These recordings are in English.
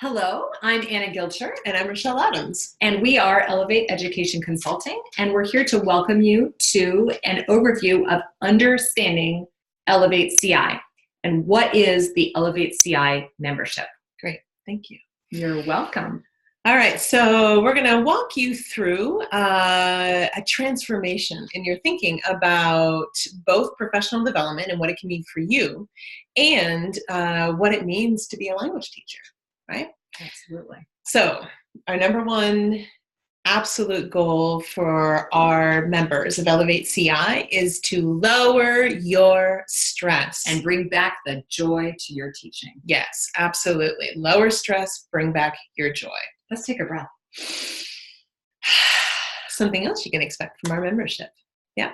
Hello, I'm Anna Gilcher, And I'm Rochelle Adams. and we are Elevate Education Consulting, and we're here to welcome you to an overview of understanding Elevate CI and what is the Elevate CI membership. Great, thank you. You're welcome. All right, so we're going to walk you through a transformation in your thinking about both professional development and what it can mean for you, and what it means to be a language teacher, right? Absolutely. So our number one absolute goal for our members of Elevate CI is to lower your stress. And bring back the joy to your teaching. Yes, absolutely. Lower stress, bring back your joy. Let's take a breath. Something else you can expect from our membership. Yeah.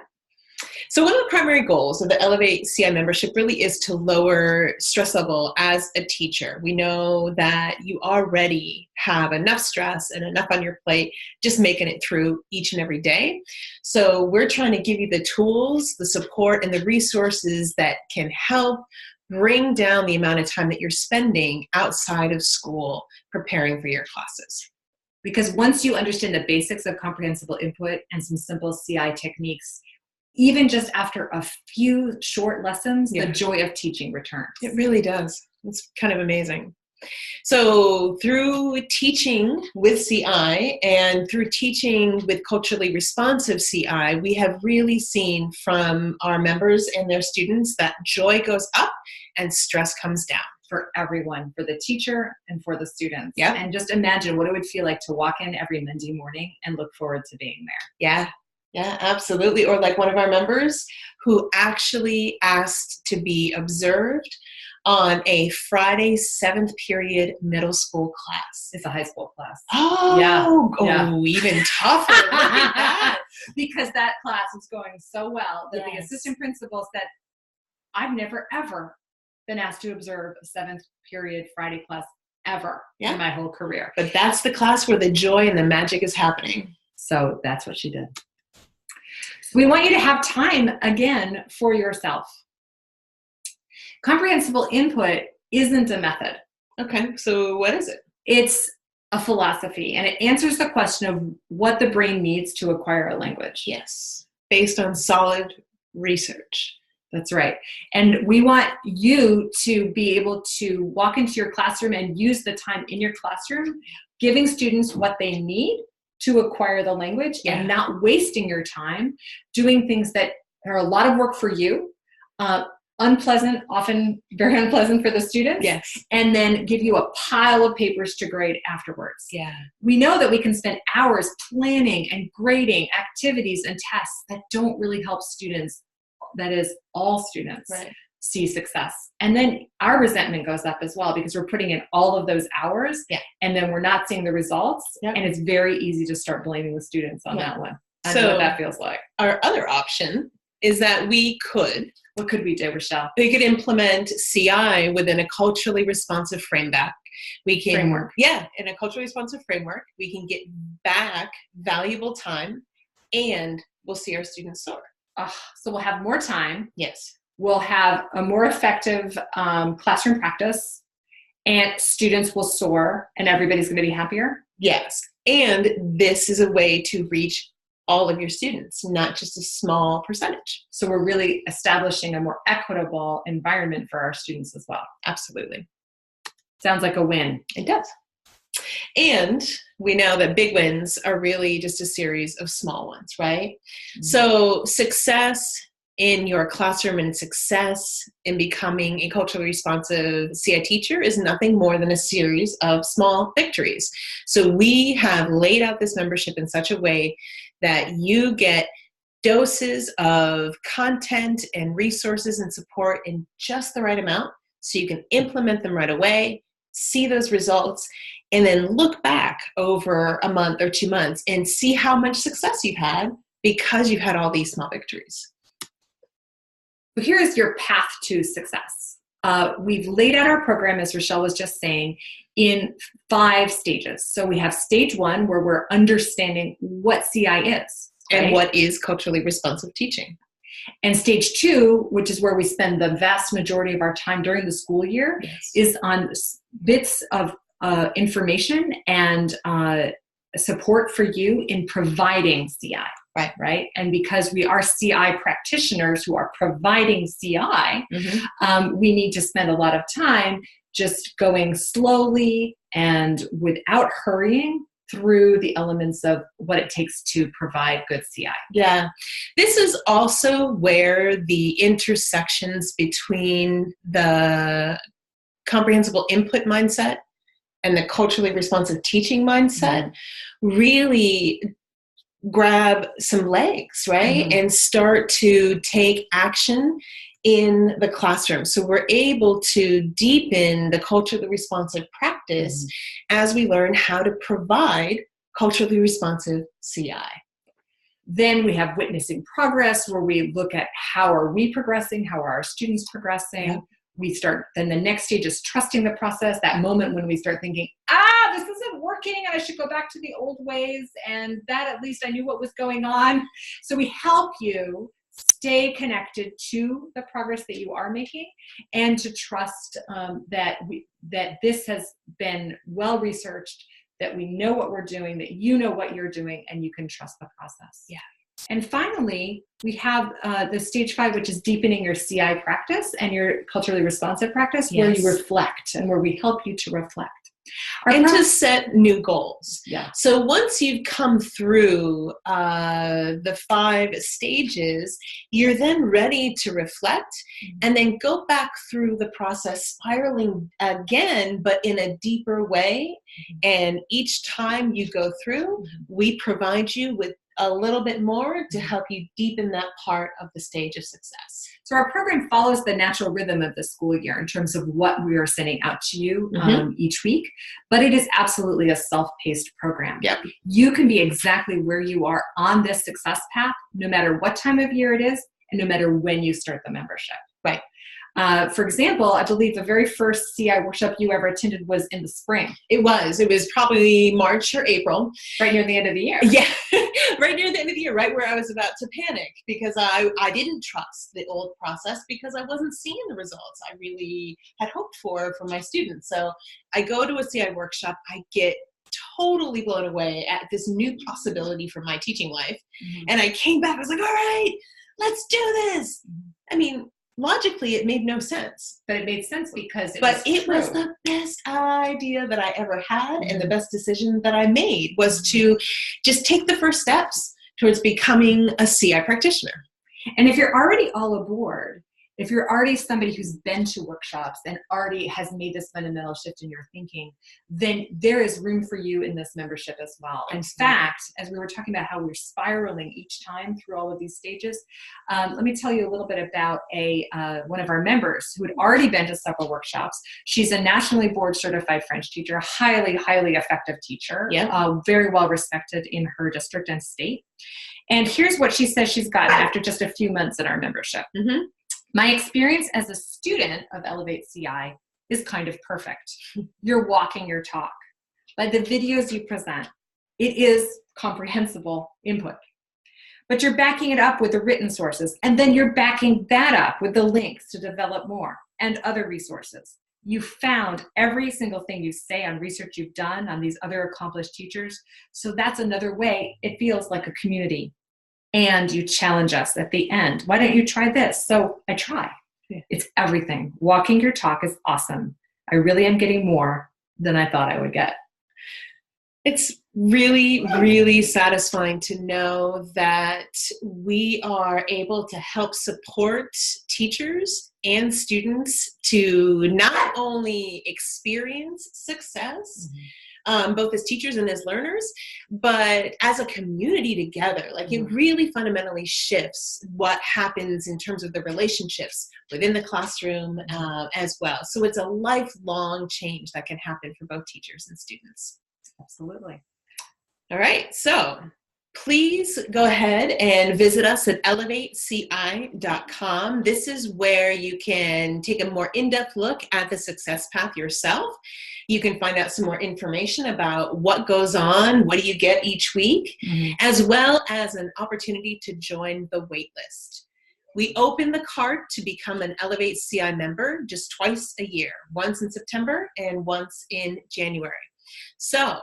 So one of the primary goals of the Elevate CI membership really is to lower stress level as a teacher. We know that you already have enough stress and enough on your plate just making it through each and every day. So we're trying to give you the tools, the support, and the resources that can help bring down the amount of time that you're spending outside of school preparing for your classes. Because once you understand the basics of comprehensible input and some simple CI techniques, even just after a few short lessons, the joy of teaching returns. It really does. It's kind of amazing. So through teaching with CI and through teaching with culturally responsive CI, we have really seen from our members and their students that joy goes up and stress comes down. For everyone, for the teacher and for the students. Yep. And just imagine what it would feel like to walk in every Monday morning and look forward to being there. Yeah, absolutely. Or like one of our members who actually asked to be observed on a Friday 7th period middle school class. It's a high school class. Even tougher. Look at that. Because that class is going so well that the Yes. assistant principal said, I've never, ever been asked to observe a 7th period Friday class ever in my whole career. But that's the class where the joy and the magic is happening. So that's what she did. We want you to have time again for yourself. Comprehensible input isn't a method. Okay, so what is it? It's a philosophy, and it answers the question of what the brain needs to acquire a language. Yes, based on solid research. That's right. And we want you to be able to walk into your classroom and use the time in your classroom, giving students what they need to acquire the language and not wasting your time doing things that are a lot of work for you, unpleasant, often very unpleasant for the students. Yes. And then give you a pile of papers to grade afterwards. Yeah. We know that we can spend hours planning and grading activities and tests that don't really help students, that is all students, see success. And then our resentment goes up as well because we're putting in all of those hours and then we're not seeing the results. And it's very easy to start blaming the students on that one. I know what that feels like. Our other option is that What could we do, Rochelle? We could implement CI within a culturally responsive framework. In a culturally responsive framework, we can get back valuable time and we'll see our students soar. So we'll have more time. Yes. We'll have a more effective classroom practice, and students will soar, and everybody's going to be happier. Yes. And this is a way to reach all of your students, not just a small percentage. So we're really establishing a more equitable environment for our students as well. Absolutely. Sounds like a win. It does. And we know that big wins are really just a series of small ones, right? Mm-hmm. So success in your classroom and success in becoming a culturally responsive CI teacher is nothing more than a series of small victories. So we have laid out this membership in such a way that you get doses of content and resources and support in just the right amount so you can implement them right away, see those results, and then look back over a month or 2 months and see how much success you've had because you've had all these small victories. But here's your path to success. We've laid out our program, as Rochelle was just saying, in 5 stages. So we have stage 1, where we're understanding what CI is. Right? And what is culturally responsive teaching. And stage 2, which is where we spend the vast majority of our time during the school year, is on bits of information and support for you in providing CI. Right. And because we are CI practitioners who are providing CI, we need to spend a lot of time just going slowly and without hurrying through the elements of what it takes to provide good CI. Yeah. This is also where the intersections between the comprehensible input mindset and the culturally responsive teaching mindset really grab some legs, right? And start to take action in the classroom. So we're able to deepen the culturally responsive practice as we learn how to provide culturally responsive CI. Then we have witnessing progress, where we look at how are we progressing, how are our students progressing. Then the next stage is trusting the process, that moment when we start thinking, this isn't working and I should go back to the old ways, and that at least I knew what was going on. So we help you stay connected to the progress that you are making, and to trust that this has been well researched, that we know what we're doing, that you know what you're doing, and you can trust the process. Yeah. And finally, we have the stage 5, which is deepening your CI practice and your culturally responsive practice, where you reflect and where we help you to reflect. To set new goals. Yeah. So once you've come through the 5 stages, you're then ready to reflect and then go back through the process, spiraling again, but in a deeper way. And each time you go through, we provide you with a little bit more to help you deepen that part of the stage of success. So our program follows the natural rhythm of the school year in terms of what we are sending out to you each week, but it is absolutely a self-paced program. Yep. You can be exactly where you are on this success path, no matter what time of year it is, and no matter when you start the membership. Right. For example, I believe the very first CI workshop you ever attended was in the spring. It was probably March or April. Right near the end of the year. Yeah, right near the end of the year, right where I was about to panic, because I didn't trust the old process because I wasn't seeing the results I really had hoped for my students. So I go to a CI workshop, I get totally blown away at this new possibility for my teaching life. And I came back, I was like, all right, let's do this. I mean, logically, it made no sense. But it made sense because it was the best idea that I ever had, and the best decision that I made was to just take the first steps towards becoming a CI practitioner. And if you're already all aboard, if you're already somebody who's been to workshops and already has made this fundamental shift in your thinking, then there is room for you in this membership as well. In fact, as we were talking about how we're spiraling each time through all of these stages, let me tell you a little bit about one of our members who had already been to several workshops. She's a nationally board certified French teacher, a highly, highly effective teacher, very well respected in her district and state. And here's what she says she's gotten after just a few months in our membership. My experience as a student of Elevate CI is kind of perfect. You're walking your talk. By the videos you present, it is comprehensible input. But you're backing it up with the written sources, and then you're backing that up with the links to develop more and other resources. You found every single thing you say on research you've done on these other accomplished teachers. So that's another way it feels like a community. And you challenge us at the end. Why don't you try this? So I try. It's everything. Walking your talk is awesome. I really am getting more than I thought I would get. It's really, really satisfying to know that we are able to help support teachers and students to not only experience success, both as teachers and as learners, but as a community together. Like, it really fundamentally shifts what happens in terms of the relationships within the classroom as well. So it's a lifelong change that can happen for both teachers and students. Absolutely. All right, so please go ahead and visit us at elevateci.com. This is where you can take a more in-depth look at the success path yourself. You can find out some more information about what goes on, what do you get each week, as well as an opportunity to join the waitlist. We open the cart to become an Elevate CI member just twice a year, once in September and once in January. So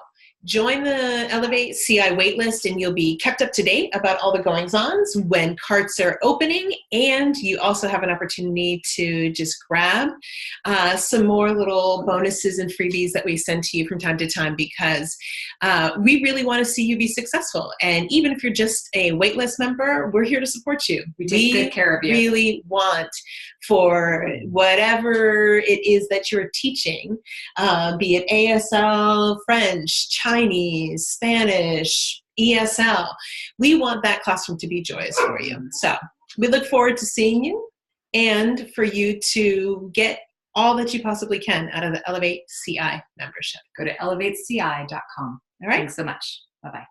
join the Elevate CI waitlist and you'll be kept up to date about all the goings-ons when carts are opening, and you also have an opportunity to just grab some more little bonuses and freebies that we send to you from time to time, because we really want to see you be successful. And even if you're just a waitlist member, we're here to support you. We take good care of you. We really want for whatever it is that you're teaching, be it ASL, French, Chinese, Spanish, ESL. We want that classroom to be joyous for you. So we look forward to seeing you and for you to get all that you possibly can out of the Elevate CI membership. Go to elevateci.com. All right. Thanks so much. Bye-bye.